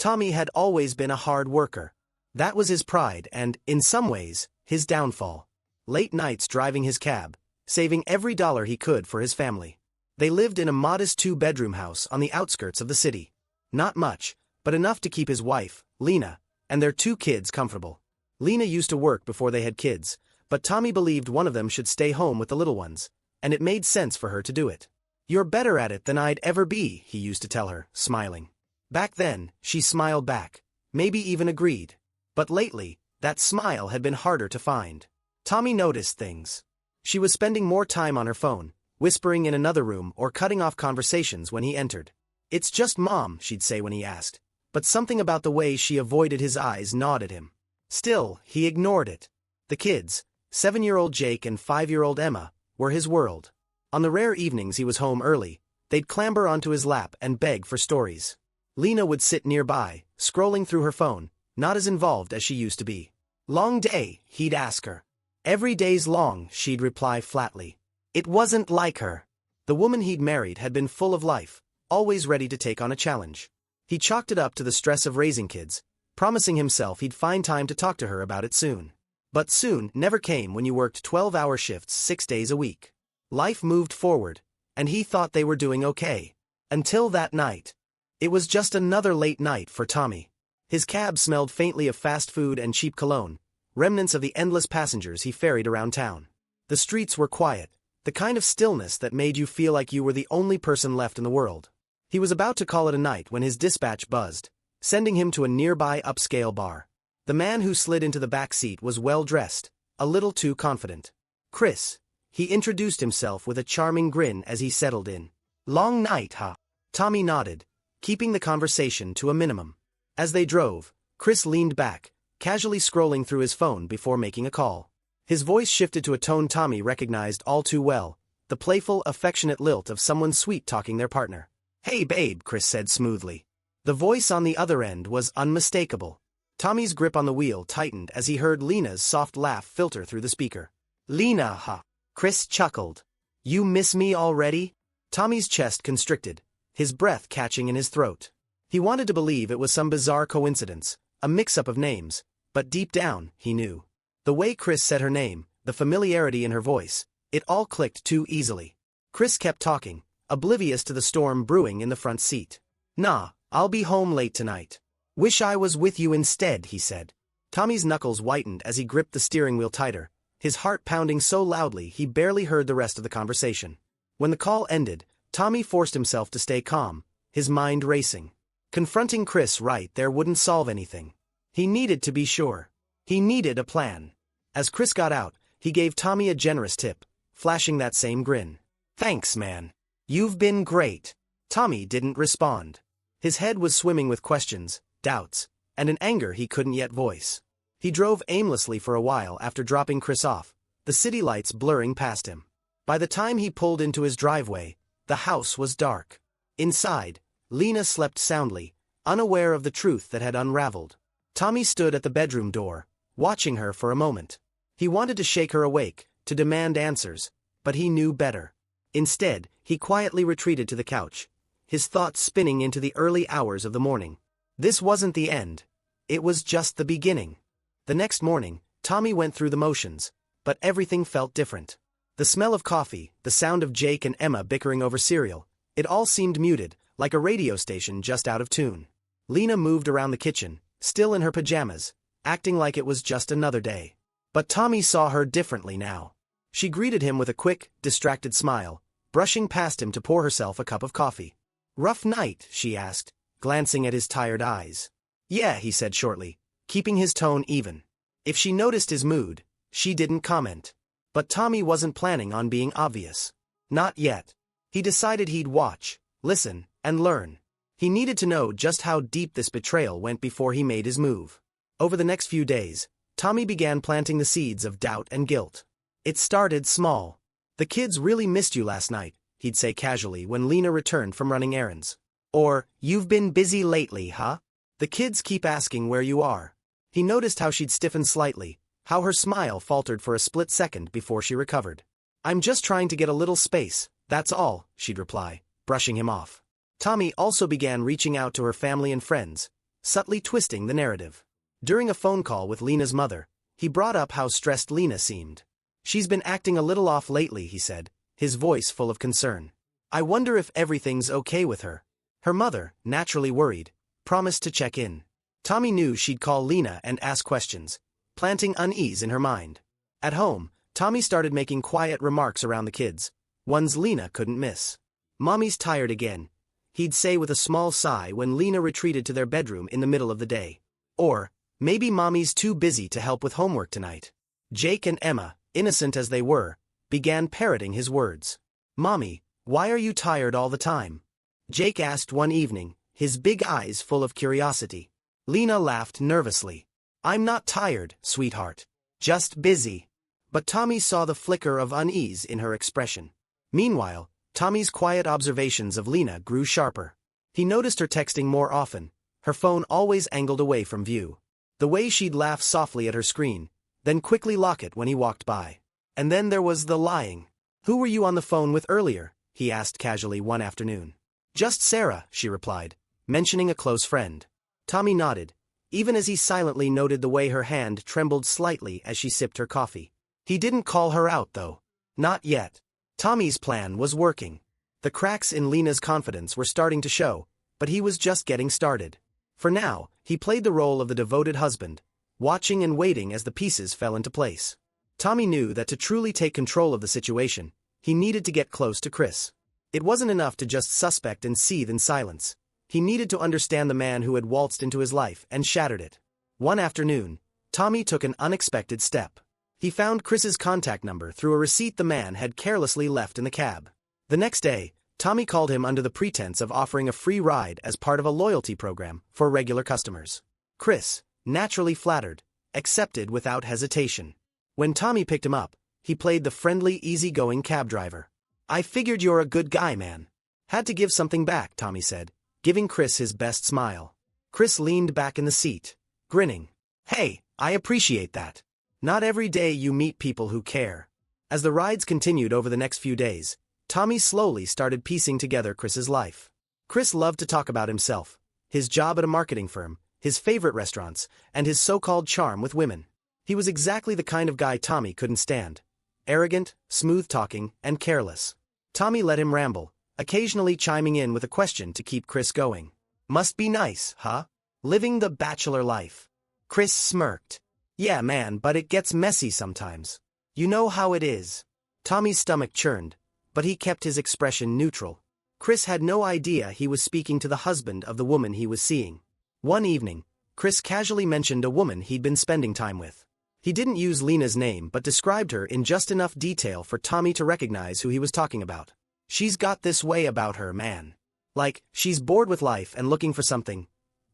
Tommy had always been a hard worker. That was his pride and, in some ways, his downfall. Late nights driving his cab, saving every dollar he could for his family. They lived in a modest two-bedroom house on the outskirts of the city. Not much, but enough to keep his wife, Lena, and their 2 kids comfortable. Lena used to work before they had kids, but Tommy believed one of them should stay home with the little ones, and it made sense for her to do it. "You're better at it than I'd ever be," he used to tell her, smiling. Back then, she smiled back, maybe even agreed. But lately, that smile had been harder to find. Tommy noticed things. She was spending more time on her phone, whispering in another room or cutting off conversations when he entered. "It's just Mom," she'd say when he asked, but something about the way she avoided his eyes gnawed at him. Still, he ignored it. The kids, 7-year-old Jake and 5-year-old Emma, were his world. On the rare evenings he was home early, they'd clamber onto his lap and beg for stories. Lena would sit nearby, scrolling through her phone, not as involved as she used to be. "Long day?" he'd ask her. "Every day's long," she'd reply flatly. It wasn't like her. The woman he'd married had been full of life, always ready to take on a challenge. He chalked it up to the stress of raising kids, promising himself he'd find time to talk to her about it soon. But soon never came when you worked 12-hour shifts 6 days a week. Life moved forward, and he thought they were doing okay. Until that night. It was just another late night for Tommy. His cab smelled faintly of fast food and cheap cologne, remnants of the endless passengers he ferried around town. The streets were quiet, the kind of stillness that made you feel like you were the only person left in the world. He was about to call it a night when his dispatch buzzed, sending him to a nearby upscale bar. The man who slid into the back seat was well-dressed, a little too confident. "Chris," he introduced himself with a charming grin as he settled in. "Long night, huh?" Tommy nodded, keeping the conversation to a minimum. As they drove, Chris leaned back, casually scrolling through his phone before making a call. His voice shifted to a tone Tommy recognized all too well, the playful, affectionate lilt of someone sweet-talking their partner. "Hey babe," Chris said smoothly. The voice on the other end was unmistakable. Tommy's grip on the wheel tightened as he heard Lena's soft laugh filter through the speaker. "Lena, huh?" Chris chuckled. "You miss me already?" Tommy's chest constricted, his breath catching in his throat. He wanted to believe it was some bizarre coincidence, a mix-up of names, but deep down, he knew. The way Chris said her name, the familiarity in her voice, it all clicked too easily. Chris kept talking, oblivious to the storm brewing in the front seat. "Nah, I'll be home late tonight. Wish I was with you instead," he said. Tommy's knuckles whitened as he gripped the steering wheel tighter, his heart pounding so loudly he barely heard the rest of the conversation. When the call ended, Tommy forced himself to stay calm, his mind racing. Confronting Chris right there wouldn't solve anything. He needed to be sure. He needed a plan. As Chris got out, he gave Tommy a generous tip, flashing that same grin. "Thanks, man. You've been great." Tommy didn't respond. His head was swimming with questions, doubts, and an anger he couldn't yet voice. He drove aimlessly for a while after dropping Chris off, the city lights blurring past him. By the time he pulled into his driveway, the house was dark. Inside, Lena slept soundly, unaware of the truth that had unraveled. Tommy stood at the bedroom door, watching her for a moment. He wanted to shake her awake, to demand answers, but he knew better. Instead, he quietly retreated to the couch, his thoughts spinning into the early hours of the morning. This wasn't the end. It was just the beginning. The next morning, Tommy went through the motions, but everything felt different. The smell of coffee, the sound of Jake and Emma bickering over cereal, it all seemed muted, like a radio station just out of tune. Lena moved around the kitchen, still in her pajamas, acting like it was just another day. But Tommy saw her differently now. She greeted him with a quick, distracted smile, brushing past him to pour herself a cup of coffee. "Rough night?" she asked, glancing at his tired eyes. "Yeah," he said shortly, keeping his tone even. If she noticed his mood, she didn't comment. But Tommy wasn't planning on being obvious. Not yet. He decided he'd watch, listen, and learn. He needed to know just how deep this betrayal went before he made his move. Over the next few days, Tommy began planting the seeds of doubt and guilt. It started small. "The kids really missed you last night," he'd say casually when Lena returned from running errands. Or, "You've been busy lately, huh? The kids keep asking where you are." He noticed how she'd stiffened slightly, how her smile faltered for a split second before she recovered. "I'm just trying to get a little space, that's all," she'd reply, brushing him off. Tommy also began reaching out to her family and friends, subtly twisting the narrative. During a phone call with Lena's mother, he brought up how stressed Lena seemed. "She's been acting a little off lately," he said, his voice full of concern. "I wonder if everything's okay with her." Her mother, naturally worried, promised to check in. Tommy knew she'd call Lena and ask questions, planting unease in her mind. At home, Tommy started making quiet remarks around the kids, ones Lena couldn't miss. "Mommy's tired again," he'd say with a small sigh when Lena retreated to their bedroom in the middle of the day. Or, "Maybe Mommy's too busy to help with homework tonight." Jake and Emma, innocent as they were, began parroting his words. "Mommy, why are you tired all the time?" Jake asked one evening, his big eyes full of curiosity. Lena laughed nervously. "I'm not tired, sweetheart. Just busy." But Tommy saw the flicker of unease in her expression. Meanwhile, Tommy's quiet observations of Lena grew sharper. He noticed her texting more often, her phone always angled away from view. The way she'd laugh softly at her screen, then quickly lock it when he walked by. And then there was the lying. "Who were you on the phone with earlier?" he asked casually one afternoon. "Just Sarah," she replied, mentioning a close friend. Tommy nodded, even as he silently noted the way her hand trembled slightly as she sipped her coffee. He didn't call her out, though. Not yet. Tommy's plan was working. The cracks in Lena's confidence were starting to show, but he was just getting started. For now, he played the role of the devoted husband, watching and waiting as the pieces fell into place. Tommy knew that to truly take control of the situation, he needed to get close to Chris. It wasn't enough to just suspect and seethe in silence. He needed to understand the man who had waltzed into his life and shattered it. One afternoon, Tommy took an unexpected step. He found Chris's contact number through a receipt the man had carelessly left in the cab. The next day, Tommy called him under the pretense of offering a free ride as part of a loyalty program for regular customers. Chris, naturally flattered, accepted without hesitation. When Tommy picked him up, he played the friendly, easygoing cab driver. "I figured you're a good guy, man." "Had to give something back," Tommy said, giving Chris his best smile. Chris leaned back in the seat, grinning. "Hey, I appreciate that. Not every day you meet people who care." As the rides continued over the next few days, Tommy slowly started piecing together Chris's life. Chris loved to talk about himself, his job at a marketing firm, his favorite restaurants, and his so-called charm with women. He was exactly the kind of guy Tommy couldn't stand. Arrogant, smooth-talking, and careless. Tommy let him ramble, occasionally chiming in with a question to keep Chris going. "Must be nice, huh? Living the bachelor life." Chris smirked. "Yeah, man, but it gets messy sometimes. You know how it is." Tommy's stomach churned, but he kept his expression neutral. Chris had no idea he was speaking to the husband of the woman he was seeing. One evening, Chris casually mentioned a woman he'd been spending time with. He didn't use Lena's name but described her in just enough detail for Tommy to recognize who he was talking about. "She's got this way about her, man. Like, she's bored with life and looking for something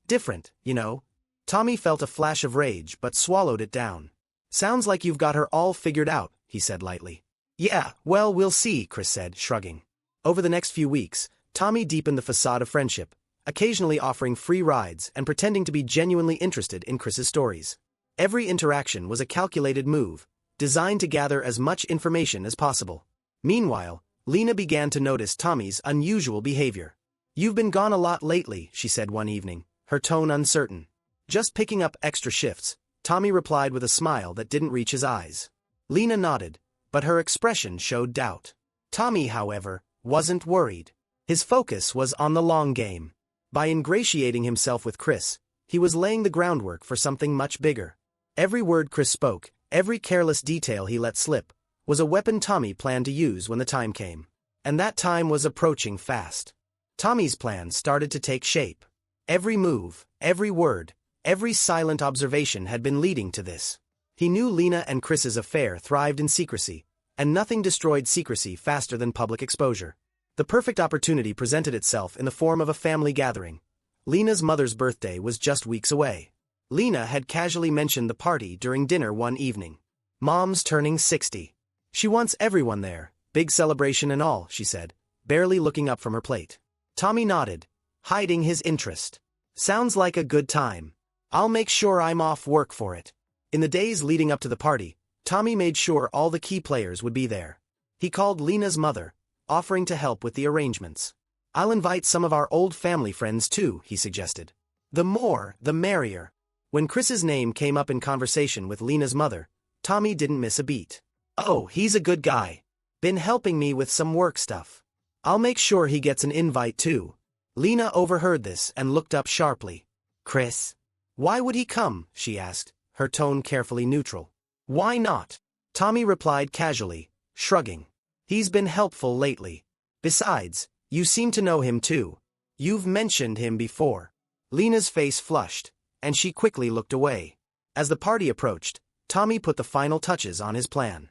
different, you know?" Tommy felt a flash of rage but swallowed it down. "Sounds like you've got her all figured out," he said lightly. "Yeah, well, we'll see," Chris said, shrugging. Over the next few weeks, Tommy deepened the facade of friendship, occasionally offering free rides and pretending to be genuinely interested in Chris's stories. Every interaction was a calculated move, designed to gather as much information as possible. Meanwhile, Lena began to notice Tommy's unusual behavior. "You've been gone a lot lately," she said one evening, her tone uncertain. "Just picking up extra shifts," Tommy replied with a smile that didn't reach his eyes. Lena nodded, but her expression showed doubt. Tommy, however, wasn't worried. His focus was on the long game. By ingratiating himself with Chris, he was laying the groundwork for something much bigger. Every word Chris spoke, every careless detail he let slip, was a weapon Tommy planned to use when the time came. And that time was approaching fast. Tommy's plan started to take shape. Every move, every word, every silent observation had been leading to this. He knew Lena and Chris's affair thrived in secrecy, and nothing destroyed secrecy faster than public exposure. The perfect opportunity presented itself in the form of a family gathering. Lena's mother's birthday was just weeks away. Lena had casually mentioned the party during dinner one evening. "Mom's turning 60. She wants everyone there, big celebration and all," she said, barely looking up from her plate. Tommy nodded, hiding his interest. "Sounds like a good time. I'll make sure I'm off work for it." In the days leading up to the party, Tommy made sure all the key players would be there. He called Lena's mother, offering to help with the arrangements. "I'll invite some of our old family friends too," he suggested. The more, the merrier. When Chris's name came up in conversation with Lena's mother, Tommy didn't miss a beat. Oh, he's a good guy. Been helping me with some work stuff. I'll make sure he gets an invite too. Lena overheard this and looked up sharply. Chris? Why would he come? She asked, her tone carefully neutral. Why not? Tommy replied casually, shrugging. He's been helpful lately. Besides, you seem to know him too. You've mentioned him before. Lena's face flushed, and she quickly looked away. As the party approached, Tommy put the final touches on his plan.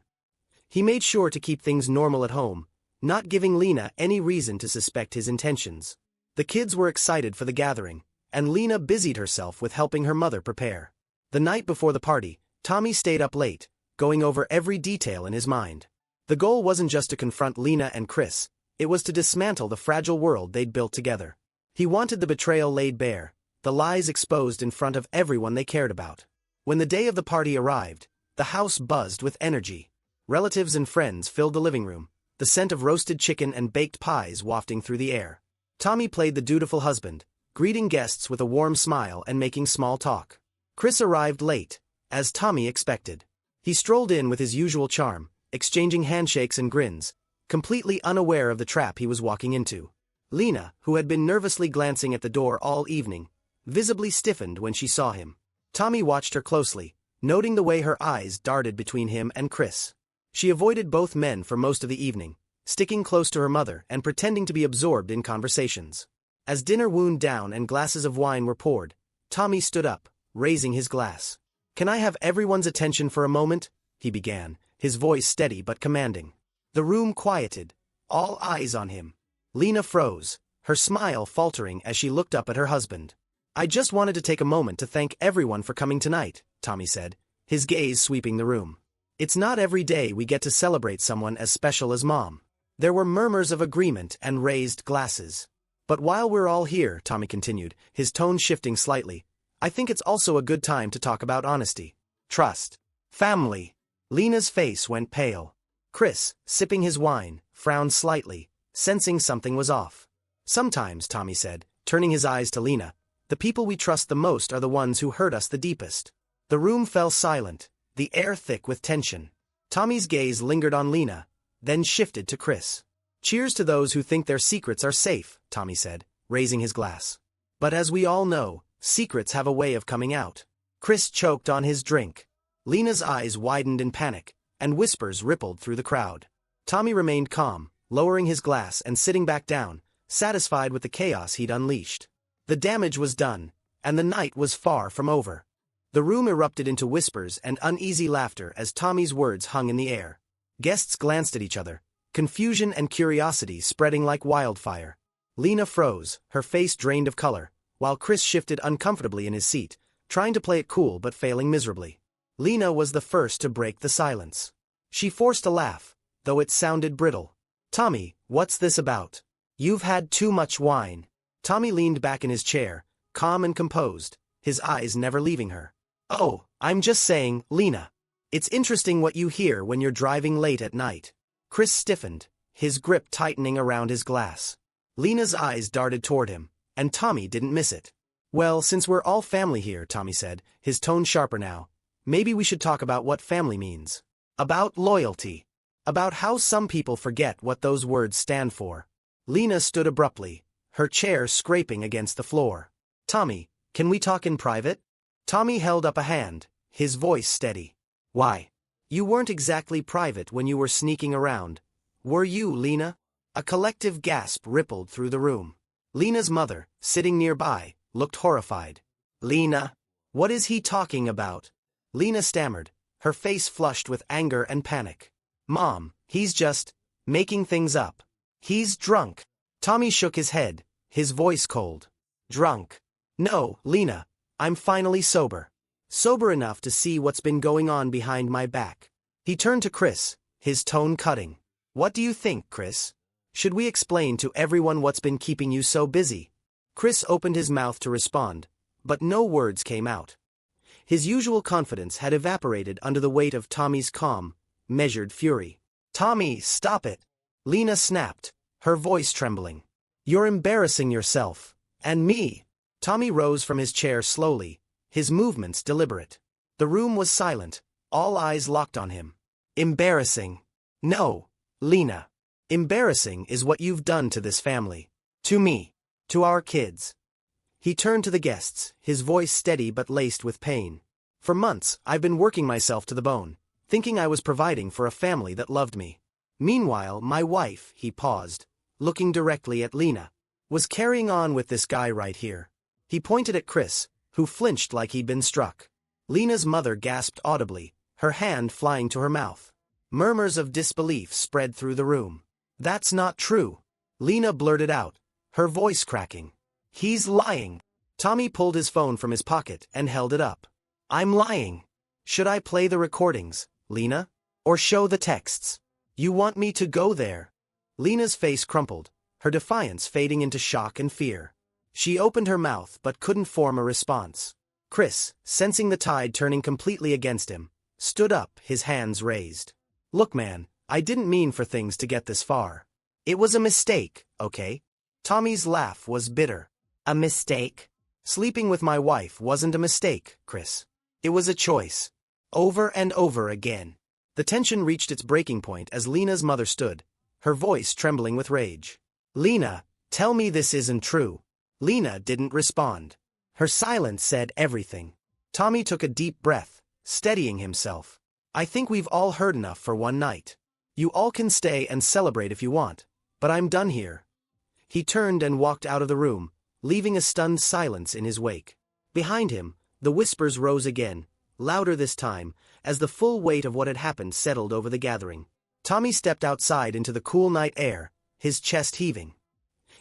He made sure to keep things normal at home, not giving Lena any reason to suspect his intentions. The kids were excited for the gathering, and Lena busied herself with helping her mother prepare. The night before the party, Tommy stayed up late, going over every detail in his mind. The goal wasn't just to confront Lena and Chris, it was to dismantle the fragile world they'd built together. He wanted the betrayal laid bare, the lies exposed in front of everyone they cared about. When the day of the party arrived, the house buzzed with energy. Relatives and friends filled the living room, the scent of roasted chicken and baked pies wafting through the air. Tommy played the dutiful husband, greeting guests with a warm smile and making small talk. Chris arrived late, as Tommy expected. He strolled in with his usual charm, exchanging handshakes and grins, completely unaware of the trap he was walking into. Lena, who had been nervously glancing at the door all evening, visibly stiffened when she saw him. Tommy watched her closely, noting the way her eyes darted between him and Chris. She avoided both men for most of the evening, sticking close to her mother and pretending to be absorbed in conversations. As dinner wound down and glasses of wine were poured, Tommy stood up, raising his glass. Can I have everyone's attention for a moment? He began, his voice steady but commanding. The room quieted, all eyes on him. Lena froze, her smile faltering as she looked up at her husband. I just wanted to take a moment to thank everyone for coming tonight, Tommy said, his gaze sweeping the room. It's not every day we get to celebrate someone as special as Mom. There were murmurs of agreement and raised glasses. But while we're all here, Tommy continued, his tone shifting slightly, I think it's also a good time to talk about honesty, trust, family. Lena's face went pale. Chris, sipping his wine, frowned slightly, sensing something was off. Sometimes, Tommy said, turning his eyes to Lena, the people we trust the most are the ones who hurt us the deepest. The room fell silent, the air thick with tension. Tommy's gaze lingered on Lena, then shifted to Chris. Cheers to those who think their secrets are safe, Tommy said, raising his glass. But as we all know, secrets have a way of coming out. Chris choked on his drink. Lena's eyes widened in panic, and whispers rippled through the crowd. Tommy remained calm, lowering his glass and sitting back down, satisfied with the chaos he'd unleashed. The damage was done, and the night was far from over. The room erupted into whispers and uneasy laughter as Tommy's words hung in the air. Guests glanced at each other, confusion and curiosity spreading like wildfire. Lena froze, her face drained of color, while Chris shifted uncomfortably in his seat, trying to play it cool but failing miserably. Lena was the first to break the silence. She forced a laugh, though it sounded brittle. Tommy, what's this about? You've had too much wine. Tommy leaned back in his chair, calm and composed, his eyes never leaving her. Oh, I'm just saying, Lena. It's interesting what you hear when you're driving late at night. Chris stiffened, his grip tightening around his glass. Lena's eyes darted toward him, and Tommy didn't miss it. Well, since we're all family here, Tommy said, his tone sharper now, maybe we should talk about what family means. About loyalty. About how some people forget what those words stand for. Lena stood abruptly, her chair scraping against the floor. Tommy, can we talk in private? Tommy held up a hand, his voice steady. Why? You weren't exactly private when you were sneaking around. Were you, Lena? A collective gasp rippled through the room. Lena's mother, sitting nearby, looked horrified. Lena? What is he talking about? Lena stammered, her face flushed with anger and panic. Mom, he's just making things up. He's drunk. Tommy shook his head, his voice cold. Drunk? No, Lena, I'm finally sober. Sober enough to see what's been going on behind my back. He turned to Chris, his tone cutting. What do you think, Chris? Should we explain to everyone what's been keeping you so busy? Chris opened his mouth to respond, but no words came out. His usual confidence had evaporated under the weight of Tommy's calm, measured fury. Tommy, stop it! Lena snapped, her voice trembling. You're embarrassing yourself. And me. Tommy rose from his chair slowly, his movements deliberate. The room was silent, all eyes locked on him. Embarrassing. No, Lena. Embarrassing is what you've done to this family. To me. To our kids. He turned to the guests, his voice steady but laced with pain. For months, I've been working myself to the bone, thinking I was providing for a family that loved me. Meanwhile, my wife, he paused, looking directly at Lena, was carrying on with this guy right here. He pointed at Chris, who flinched like he'd been struck. Lena's mother gasped audibly, her hand flying to her mouth. Murmurs of disbelief spread through the room. That's not true. Lena blurted out, her voice cracking. He's lying. Tommy pulled his phone from his pocket and held it up. I'm lying. Should I play the recordings, Lena? Or show the texts? You want me to go there? Lena's face crumpled, her defiance fading into shock and fear. She opened her mouth but couldn't form a response. Chris, sensing the tide turning completely against him, stood up, his hands raised. Look man, I didn't mean for things to get this far. It was a mistake, okay? Tommy's laugh was bitter. A mistake? Sleeping with my wife wasn't a mistake, Chris. It was a choice. Over and over again. The tension reached its breaking point as Lena's mother stood, her voice trembling with rage. Lena, tell me this isn't true. Lena didn't respond. Her silence said everything. Tommy took a deep breath, steadying himself. I think we've all heard enough for one night. You all can stay and celebrate if you want, but I'm done here. He turned and walked out of the room, leaving a stunned silence in his wake. Behind him, the whispers rose again, louder this time, as the full weight of what had happened settled over the gathering. Tommy stepped outside into the cool night air, his chest heaving.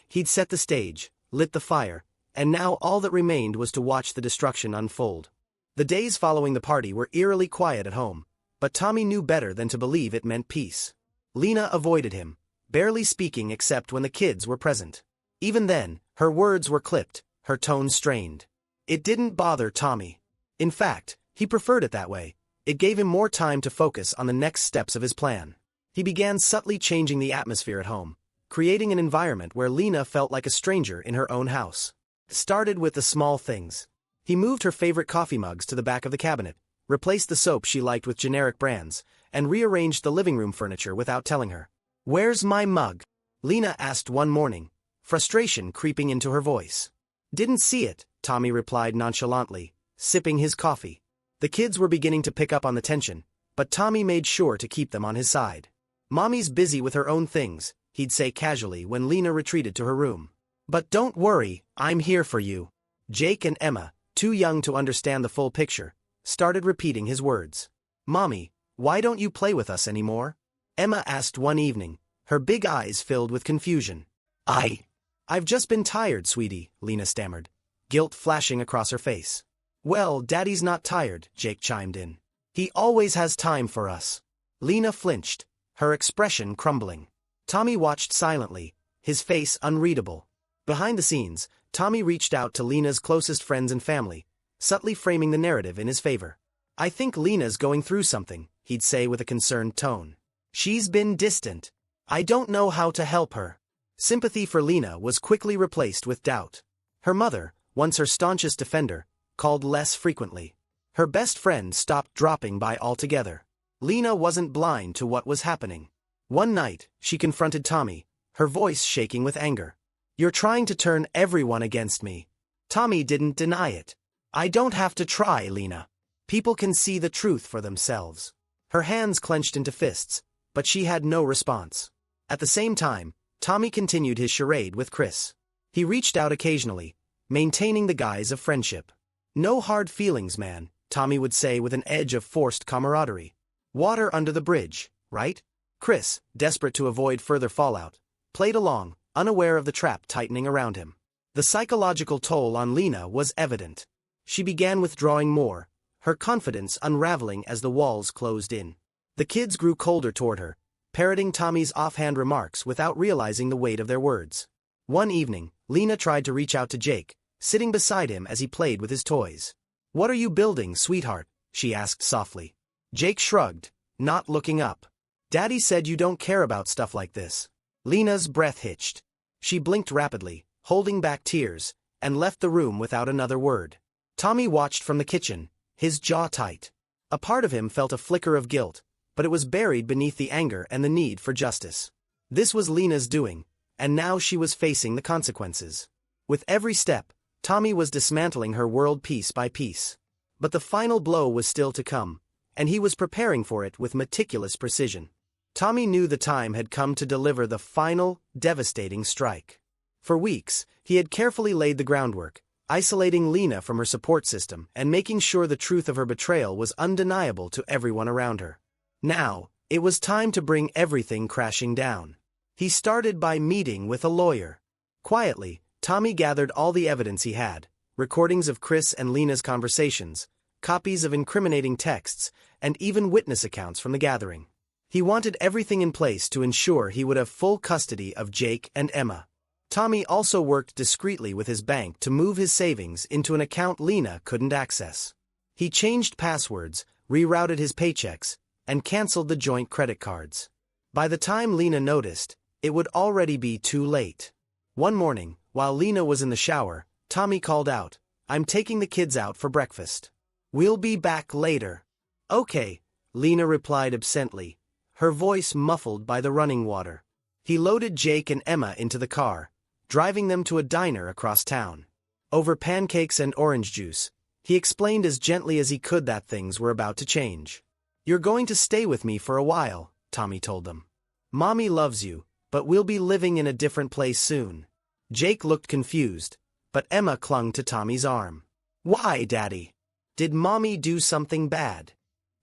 He'd set the stage, lit the fire, and now all that remained was to watch the destruction unfold. The days following the party were eerily quiet at home, but Tommy knew better than to believe it meant peace. Lena avoided him, barely speaking except when the kids were present. Even then, her words were clipped, her tone strained. It didn't bother Tommy. In fact, he preferred it that way. It gave him more time to focus on the next steps of his plan. He began subtly changing the atmosphere at home, creating an environment where Lena felt like a stranger in her own house. Started with the small things. He moved her favorite coffee mugs to the back of the cabinet, replaced the soap she liked with generic brands, and rearranged the living room furniture without telling her. Where's my mug? Lena asked one morning, frustration creeping into her voice. Didn't see it, Tommy replied nonchalantly, sipping his coffee. The kids were beginning to pick up on the tension, but Tommy made sure to keep them on his side. Mommy's busy with her own things, he'd say casually when Lena retreated to her room. But don't worry, I'm here for you. Jake and Emma, too young to understand the full picture, started repeating his words. Mommy, why don't you play with us anymore? Emma asked one evening, her big eyes filled with confusion. I've just been tired, sweetie, Lena stammered, guilt flashing across her face. Well, Daddy's not tired, Jake chimed in. He always has time for us. Lena flinched, her expression crumbling. Tommy watched silently, his face unreadable. Behind the scenes, Tommy reached out to Lena's closest friends and family, subtly framing the narrative in his favor. I think Lena's going through something, he'd say with a concerned tone. She's been distant. I don't know how to help her. Sympathy for Lena was quickly replaced with doubt. Her mother, once her staunchest defender, called less frequently. Her best friend stopped dropping by altogether. Lena wasn't blind to what was happening. One night, she confronted Tommy, her voice shaking with anger. You're trying to turn everyone against me. Tommy didn't deny it. I don't have to try, Lena. People can see the truth for themselves. Her hands clenched into fists, but she had no response. At the same time, Tommy continued his charade with Chris. He reached out occasionally, maintaining the guise of friendship. No hard feelings, man, Tommy would say with an edge of forced camaraderie. Water under the bridge, right? Chris, desperate to avoid further fallout, played along, unaware of the trap tightening around him. The psychological toll on Lena was evident. She began withdrawing more, her confidence unraveling as the walls closed in. The kids grew colder toward her, parroting Tommy's offhand remarks without realizing the weight of their words. One evening, Lena tried to reach out to Jake, sitting beside him as he played with his toys. What are you building, sweetheart? She asked softly. Jake shrugged, not looking up. Daddy said you don't care about stuff like this. Lena's breath hitched. She blinked rapidly, holding back tears, and left the room without another word. Tommy watched from the kitchen, his jaw tight. A part of him felt a flicker of guilt, but it was buried beneath the anger and the need for justice. This was Lena's doing, and now she was facing the consequences. With every step, Tommy was dismantling her world piece by piece. But the final blow was still to come, and he was preparing for it with meticulous precision. Tommy knew the time had come to deliver the final, devastating strike. For weeks, he had carefully laid the groundwork, isolating Lena from her support system and making sure the truth of her betrayal was undeniable to everyone around her. Now, it was time to bring everything crashing down. He started by meeting with a lawyer. Quietly, Tommy gathered all the evidence he had, recordings of Chris and Lena's conversations, copies of incriminating texts, and even witness accounts from the gathering. He wanted everything in place to ensure he would have full custody of Jake and Emma. Tommy also worked discreetly with his bank to move his savings into an account Lena couldn't access. He changed passwords, rerouted his paychecks, and canceled the joint credit cards. By the time Lena noticed, it would already be too late. One morning, while Lena was in the shower, Tommy called out, "I'm taking the kids out for breakfast. We'll be back later." "Okay," Lena replied absently, her voice muffled by the running water. He loaded Jake and Emma into the car, driving them to a diner across town. Over pancakes and orange juice, he explained as gently as he could that things were about to change. "You're going to stay with me for a while," Tommy told them. "Mommy loves you, but we'll be living in a different place soon." Jake looked confused, but Emma clung to Tommy's arm. "Why, Daddy? Did Mommy do something bad?"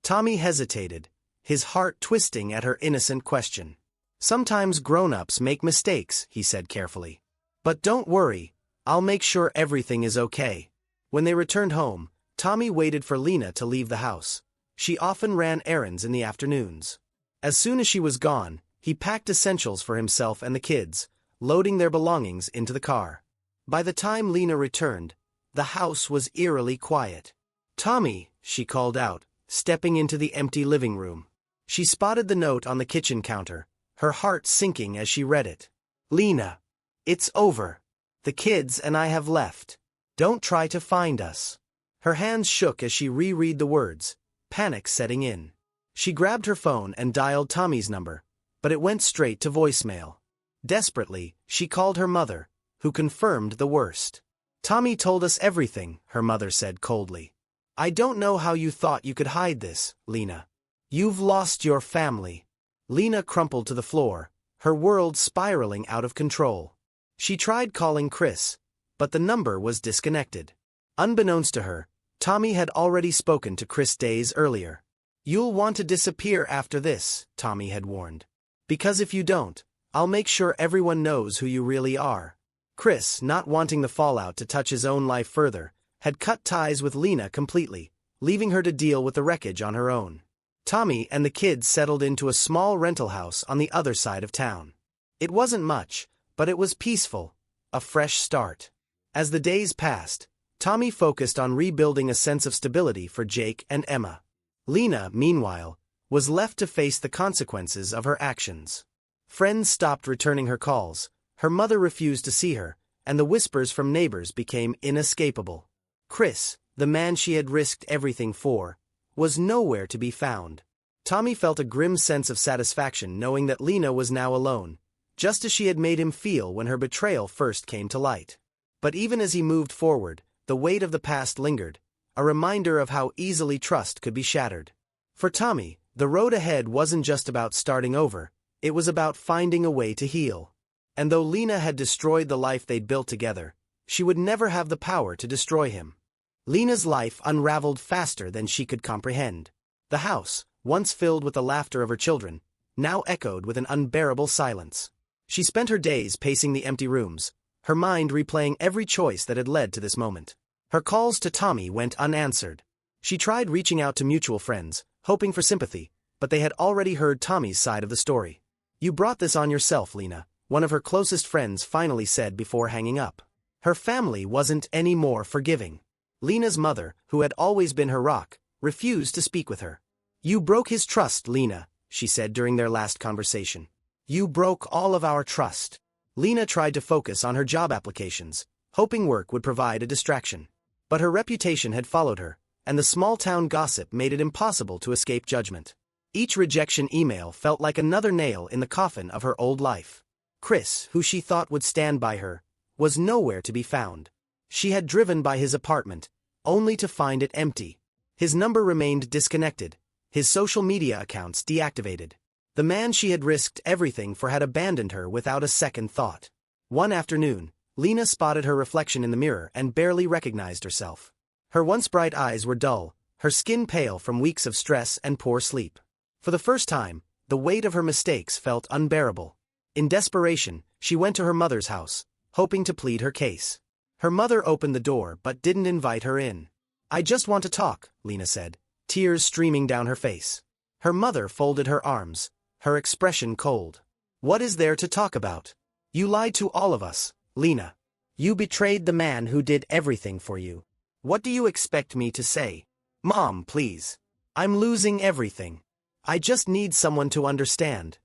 Tommy hesitated, his heart twisting at her innocent question. "Sometimes grown-ups make mistakes," he said carefully. "But don't worry, I'll make sure everything is okay." When they returned home, Tommy waited for Lena to leave the house. She often ran errands in the afternoons. As soon as she was gone, he packed essentials for himself and the kids, loading their belongings into the car. By the time Lena returned, the house was eerily quiet. "Tommy," she called out, stepping into the empty living room. She spotted the note on the kitchen counter, her heart sinking as she read it. "Lena, it's over. The kids and I have left. Don't try to find us." Her hands shook as she reread the words, panic setting in. She grabbed her phone and dialed Tommy's number, but it went straight to voicemail. Desperately, she called her mother, who confirmed the worst. "Tommy told us everything," her mother said coldly. "I don't know how you thought you could hide this, Lena. You've lost your family." Lena crumpled to the floor, her world spiraling out of control. She tried calling Chris, but the number was disconnected. Unbeknownst to her, Tommy had already spoken to Chris days earlier. "You'll want to disappear after this," Tommy had warned. "Because if you don't, I'll make sure everyone knows who you really are." Chris, not wanting the fallout to touch his own life further, had cut ties with Lena completely, leaving her to deal with the wreckage on her own. Tommy and the kids settled into a small rental house on the other side of town. It wasn't much, but it was peaceful, a fresh start. As the days passed, Tommy focused on rebuilding a sense of stability for Jake and Emma. Lena, meanwhile, was left to face the consequences of her actions. Friends stopped returning her calls, her mother refused to see her, and the whispers from neighbors became inescapable. Chris, the man she had risked everything for, was nowhere to be found. Tommy felt a grim sense of satisfaction knowing that Lena was now alone, just as she had made him feel when her betrayal first came to light. But even as he moved forward, the weight of the past lingered, a reminder of how easily trust could be shattered. For Tommy, the road ahead wasn't just about starting over, it was about finding a way to heal. And though Lena had destroyed the life they'd built together, she would never have the power to destroy him. Lena's life unraveled faster than she could comprehend. The house, once filled with the laughter of her children, now echoed with an unbearable silence. She spent her days pacing the empty rooms, her mind replaying every choice that had led to this moment. Her calls to Tommy went unanswered. She tried reaching out to mutual friends, hoping for sympathy, but they had already heard Tommy's side of the story. "You brought this on yourself, Lena," one of her closest friends finally said before hanging up. Her family wasn't any more forgiving. Lena's mother, who had always been her rock, refused to speak with her. "You broke his trust, Lena," she said during their last conversation. "You broke all of our trust." Lena tried to focus on her job applications, hoping work would provide a distraction. But her reputation had followed her, and the small-town gossip made it impossible to escape judgment. Each rejection email felt like another nail in the coffin of her old life. Chris, who she thought would stand by her, was nowhere to be found. She had driven by his apartment, only to find it empty. His number remained disconnected, his social media accounts deactivated. The man she had risked everything for had abandoned her without a second thought. One afternoon, Lena spotted her reflection in the mirror and barely recognized herself. Her once bright eyes were dull, her skin pale from weeks of stress and poor sleep. For the first time, the weight of her mistakes felt unbearable. In desperation, she went to her mother's house, hoping to plead her case. Her mother opened the door but didn't invite her in. "I just want to talk," Lena said, tears streaming down her face. Her mother folded her arms, her expression cold. "What is there to talk about? You lied to all of us, Lena. You betrayed the man who did everything for you. What do you expect me to say? Mom, please. I'm losing everything. I just need someone to understand."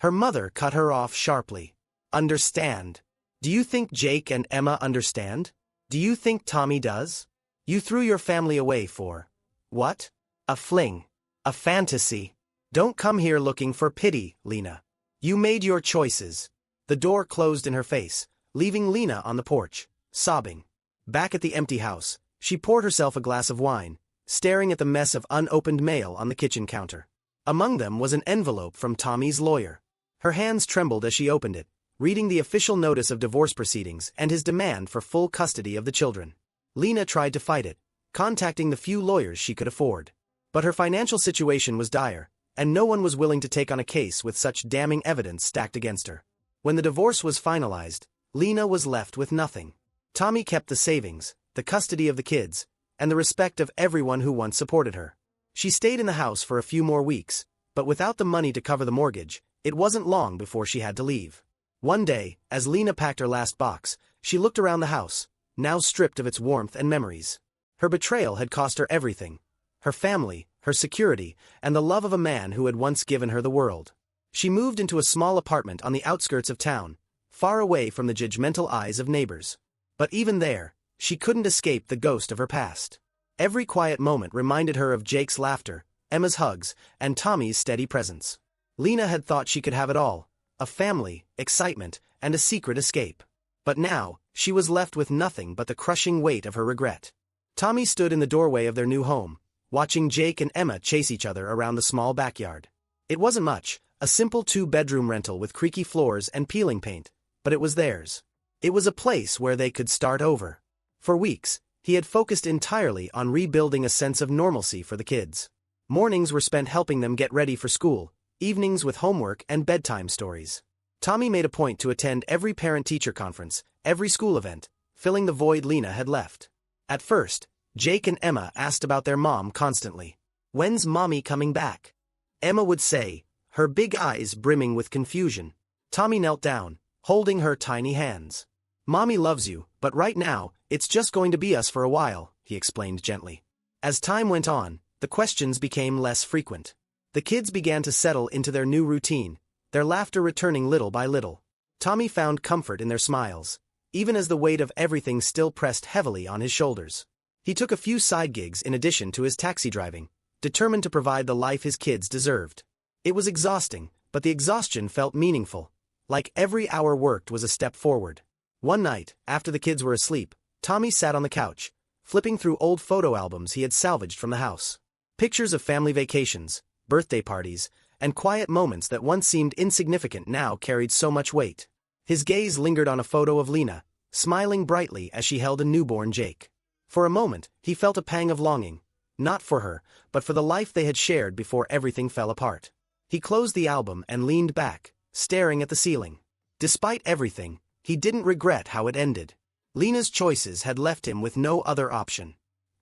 Her mother cut her off sharply. "Understand? Do you think Jake and Emma understand? Do you think Tommy does? You threw your family away for what? A fling. A fantasy. Don't come here looking for pity, Lena. You made your choices." The door closed in her face, leaving Lena on the porch, sobbing. Back at the empty house, she poured herself a glass of wine, staring at the mess of unopened mail on the kitchen counter. Among them was an envelope from Tommy's lawyer. Her hands trembled as she opened it, reading the official notice of divorce proceedings and his demand for full custody of the children. Lena tried to fight it, contacting the few lawyers she could afford. But her financial situation was dire, and no one was willing to take on a case with such damning evidence stacked against her. When the divorce was finalized, Lena was left with nothing. Tommy kept the savings, the custody of the kids, and the respect of everyone who once supported her. She stayed in the house for a few more weeks, but without the money to cover the mortgage, it wasn't long before she had to leave. One day, as Lena packed her last box, she looked around the house, now stripped of its warmth and memories. Her betrayal had cost her everything: her family, her security, and the love of a man who had once given her the world. She moved into a small apartment on the outskirts of town, far away from the judgmental eyes of neighbors. But even there, she couldn't escape the ghost of her past. Every quiet moment reminded her of Jake's laughter, Emma's hugs, and Tommy's steady presence. Lena had thought she could have it all: a family, excitement, and a secret escape. But now, she was left with nothing but the crushing weight of her regret. Tommy stood in the doorway of their new home, watching Jake and Emma chase each other around the small backyard. It wasn't much, a simple 2-bedroom rental with creaky floors and peeling paint, but it was theirs. It was a place where they could start over. For weeks, he had focused entirely on rebuilding a sense of normalcy for the kids. Mornings were spent helping them get ready for school, evenings with homework and bedtime stories. Tommy made a point to attend every parent-teacher conference, every school event, filling the void Lena had left. At first, Jake and Emma asked about their mom constantly. "When's Mommy coming back?" Emma would say, her big eyes brimming with confusion. Tommy knelt down, holding her tiny hands. "Mommy loves you, but right now, it's just going to be us for a while," he explained gently. As time went on, the questions became less frequent. The kids began to settle into their new routine, their laughter returning little by little. Tommy found comfort in their smiles, even as the weight of everything still pressed heavily on his shoulders. He took a few side gigs in addition to his taxi driving, determined to provide the life his kids deserved. It was exhausting, but the exhaustion felt meaningful, like every hour worked was a step forward. One night, after the kids were asleep, Tommy sat on the couch, flipping through old photo albums he had salvaged from the house. Pictures of family vacations, birthday parties, and quiet moments that once seemed insignificant now carried so much weight. His gaze lingered on a photo of Lena, smiling brightly as she held a newborn Jake. For a moment, he felt a pang of longing, not for her, but for the life they had shared before everything fell apart. He closed the album and leaned back, staring at the ceiling. Despite everything, he didn't regret how it ended. Lena's choices had left him with no other option.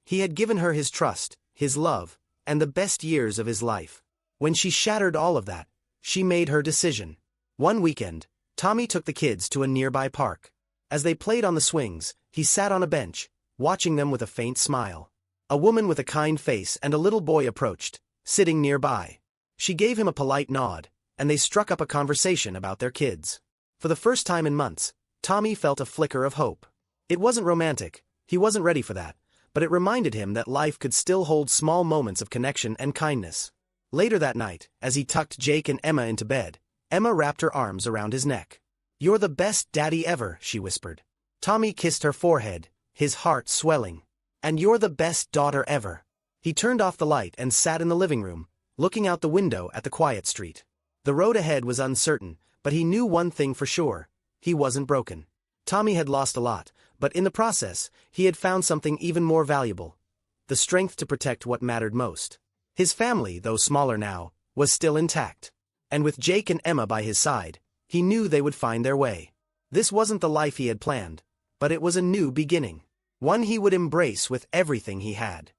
He had given her his trust, his love, and the best years of his life. When she shattered all of that, she made her decision. One weekend, Tommy took the kids to a nearby park. As they played on the swings, he sat on a bench, watching them with a faint smile. A woman with a kind face and a little boy approached, sitting nearby. She gave him a polite nod, and they struck up a conversation about their kids. For the first time in months, Tommy felt a flicker of hope. It wasn't romantic, he wasn't ready for that, but it reminded him that life could still hold small moments of connection and kindness. Later that night, as he tucked Jake and Emma into bed, Emma wrapped her arms around his neck. "You're the best daddy ever," she whispered. Tommy kissed her forehead, his heart swelling. "And you're the best daughter ever." He turned off the light and sat in the living room, looking out the window at the quiet street. The road ahead was uncertain, but he knew one thing for sure: he wasn't broken. Tommy had lost a lot, but in the process, he had found something even more valuable: the strength to protect what mattered most. His family, though smaller now, was still intact. And with Jake and Emma by his side, he knew they would find their way. This wasn't the life he had planned, but it was a new beginning. One he would embrace with everything he had.